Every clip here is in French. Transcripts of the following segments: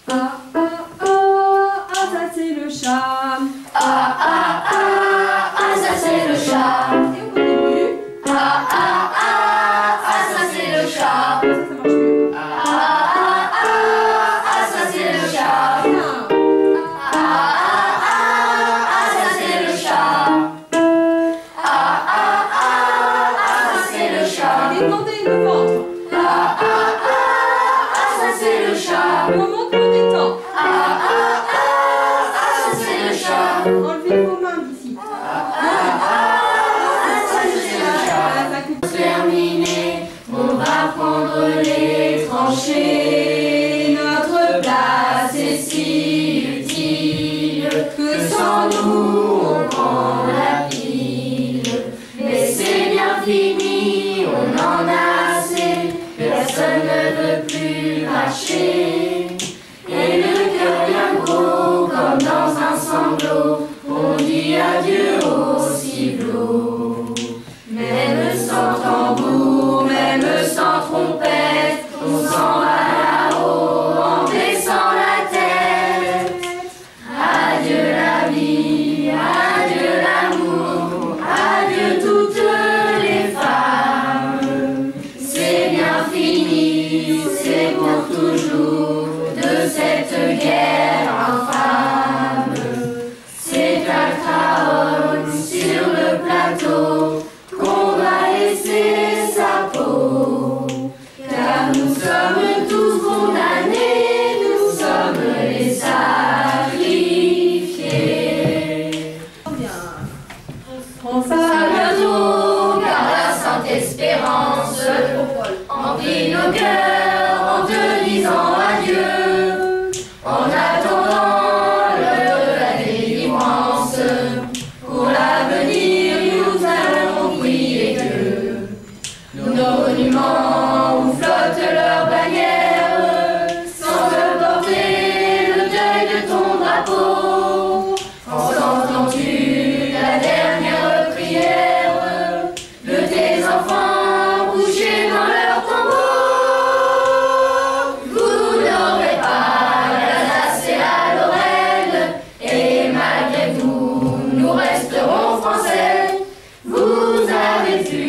Ah, ah, ah, ah, ça c'est le chat. Ah, ah, ah, ah, ça c'est le chat. Et on continue. Ah, ah, ah, ah, ça c'est le chat. Ça marche mieux. Ah, ah, ah, ah, ça c'est le chat. Bien. Ah, ah, ah, ah, ça c'est le chat. Ah, ah, ah, ah, ça c'est le chat. Détendez le ventre. Ah, ah, ah, ah, ça c'est le chat. On monte, on détend. Ah, ah, ah, ah, ça c'est le chat. Enlevez vos mains d'ici. Terminé, on va prendre les tranchées. Notre place est si utile que sans nous on prend la pile. Mais c'est bien fini, on en a assez. Personne ne veut plus marcher. Et le cœur bien gros comme dans un sanglot, on dit adieu au ciblot. Même sans tambour, même sans trompette, on s'en va là-haut en baissant la tête. Adieu la vie, adieu l'amour, adieu toutes les femmes. C'est bien fini, c'est pour toujours de cette guerre infâme. C'est Calcaon sur le plateau qu'on va laisser sa peau, car nous sommes tous condamnés, nous sommes les sacrifiés. France À bientôt, car la Sainte Espérance emplit nos cœurs en te disant adieu. En attendant l'heure de la délivrance, pour l'avenir nous allons prier Dieu. Nos monuments où flottent leurs bannières semblent porter le deuil de ton drapeau. Entends-tu la dernière prière de tes enfants couchés dans leur tombeau? Vous n'aurez pas l'Alsace et la Lorraine, et malgré vous, nous resterons français. Vous avez pu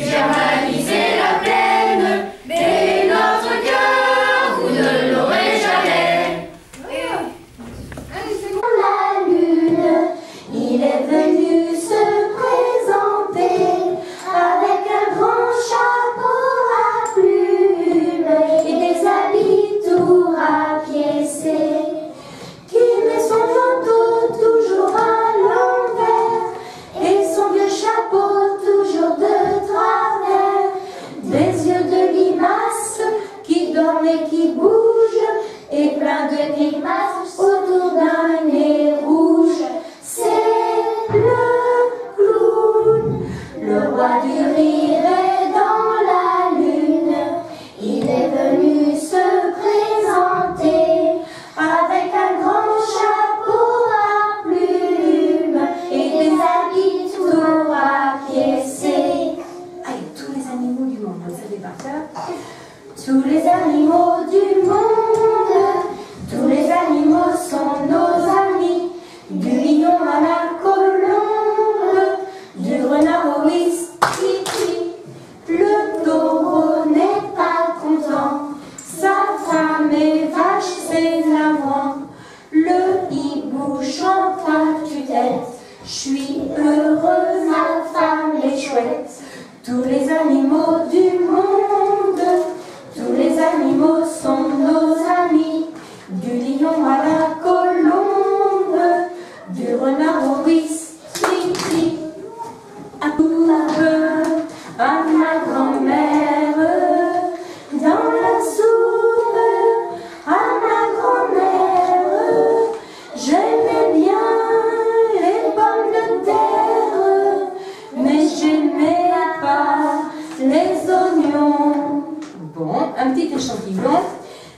germaniser la plaine, mais notre cœur, vous ne l'aurez jamais. La lune, il est venu se présenter avec un grand chapeau à plumes et des habits tout rapiécés, qui met son manteau toujours à l'envers et son vieux chapeau toujours de travers, des yeux de limaces qui dorment et qui bougent et plein de grimaces autour d'un nez rouge. C'est le clown, le roi du rire est dans la lune. Il est venu se présenter avec un grand chapeau à plumes et des habits tout rapiécés. Allez, tous les animaux du monde, vous savez par cœur. Tous les animaux du monde, tous les animaux sont nos amis, du lion à la colombe, du renard au whisky. Le taureau n'est pas content, sa femme est vache, c'est navrant. Le hibou chante à tue-tête, je suis heureux, ma femme est chouette. Tous les animaux du monde, tous les animaux sont nos amis, du lion à la colombe, du renard au whisky. À ma grand-mère, dans la soupe, à ma grand-mère, j'aimais bien les pommes de terre, mais j'aimais pas les oignons. Bon, un petit échantillon.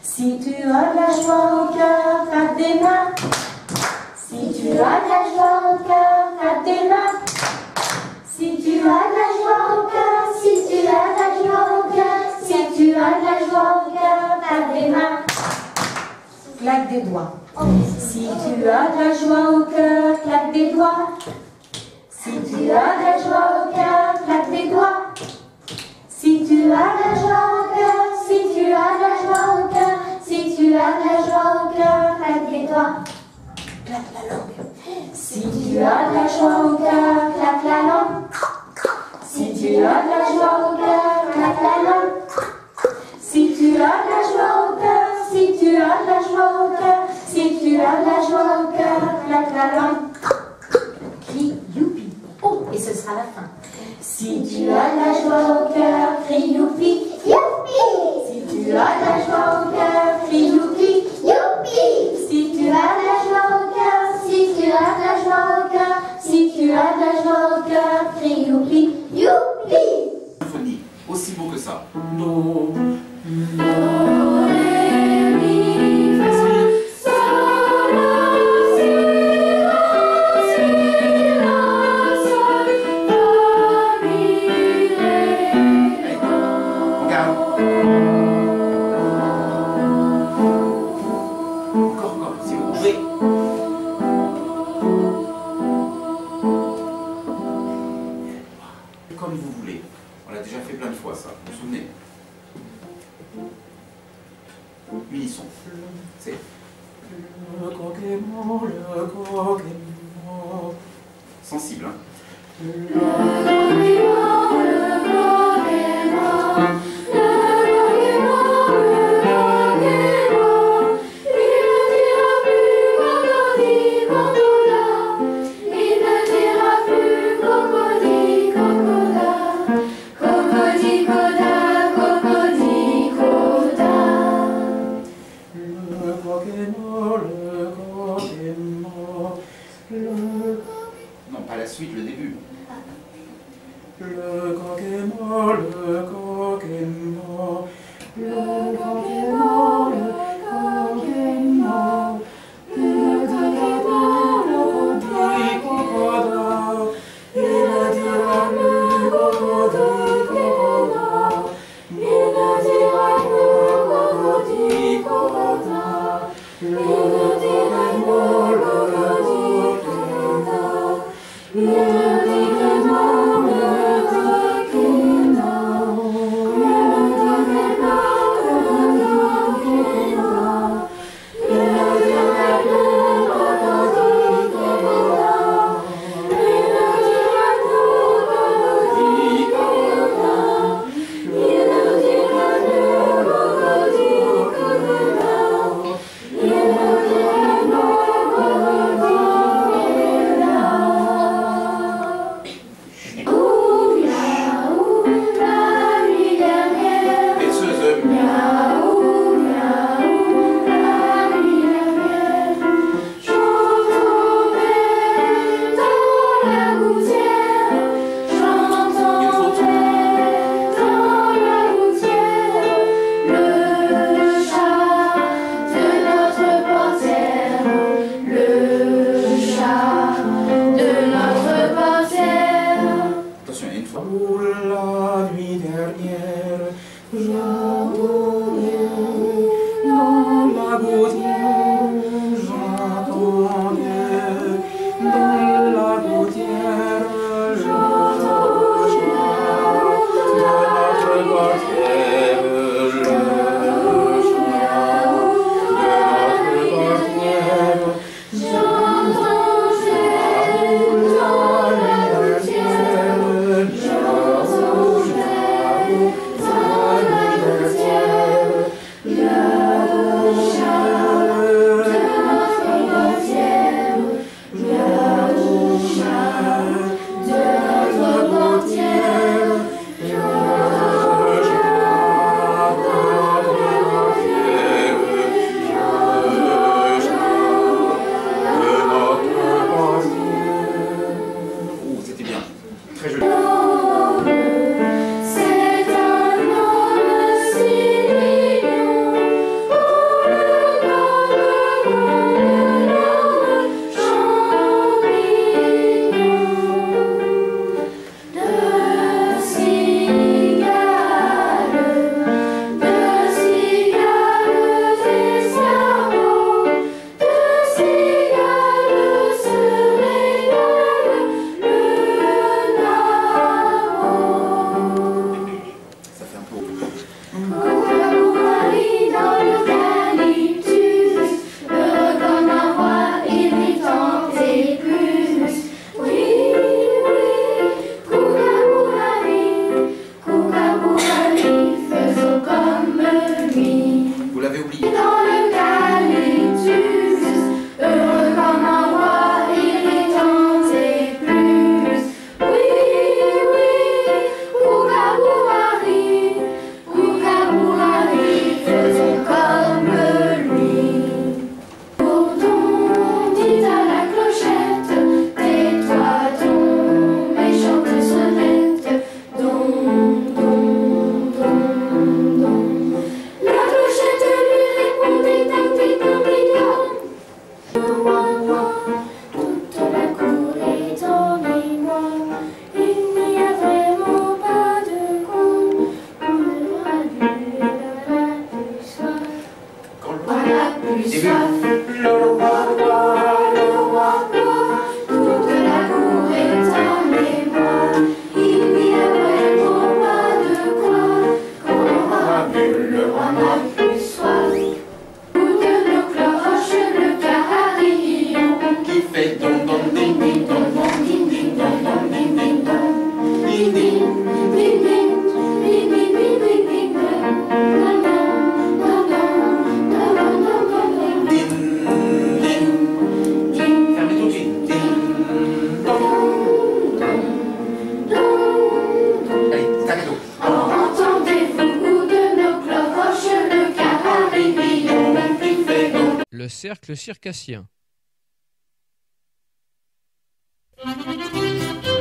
Si tu as de la joie au cœur, tape des mains. Si tu as de la joie au cœur, tape des mains. Si tu as de la joie au cœur, si tu as de la joie au cœur, si tu as de la joie au cœur, tape des mains. claque des doigts. Si tu as de la joie au cœur, claque des doigts. Si tu as de la joie au cœur, claque des doigts. Si tu as de la joie au cœur, si tu as de la joie au cœur, si tu as de la joie au cœur, claque des doigts. Claque la langue. Si tu as de la joie au cœur, claque la langue. Si tu as de la joie au cœur, claque la langue. Si tu as de la joie au cœur, si tu as de la joie au cœur, si tu as de la joie au cœur, claque la langue. Crie youpi. Oh, et ce sera la fin. Si tu as de la joie au cœur, crie youpi, youpi. Si tu as de la joie au cœur, crie youpi, youpi. Si tu as de la joie au cœur, si tu as de la joie au cœur, si tu as de la joie au cœur, crie youpi, youpi. Symphonie, aussi beau que ça. Do, comme vous voulez. On l'a déjà fait plein de fois, ça. Vous vous souvenez? Unisson. C'est Le coq est mort, le coq est mort. sensible, hein? Le coq est mort, le coq est mort. Le coq est mort, le coq est mort. Il ne dira plus cocody, cocoda. Il ne dira plus cocody, cocoda. Cocody, coda, cocody, coda. Le coq est mort, le coq est mort. Non, pas la suite, le début. Le coq est mort, le coq est mort. Le coq est mort, le coq est mort. Le coq est mort, le coq cocoda. Il ne dira plus cocody, cocoda. Il ne dira plus cocody, cocoda. Le coq est mort, le coq est mort. Le coq est mort, le coq est mort. plus Début. soif. Le roi, toute la cour est en émoi. Il n'y a vraiment pas de quoi. Quand le roi a bu, le roi n'a plus soif. Bout de nos cloches, le carillon Qui fait don don ding ding don don ding ding dong dong ding ding dong. Ding ding, ding ding, ding ding ding ding ding dong. Dong dong, dong dong, dong dong dong dong ding. ding ding. Fermez tout de suite. Ding dong. Allez, staccato. Entendez-vous bout de nos cloches, le carillon qui fait don. Le cercle circassien. Thank you.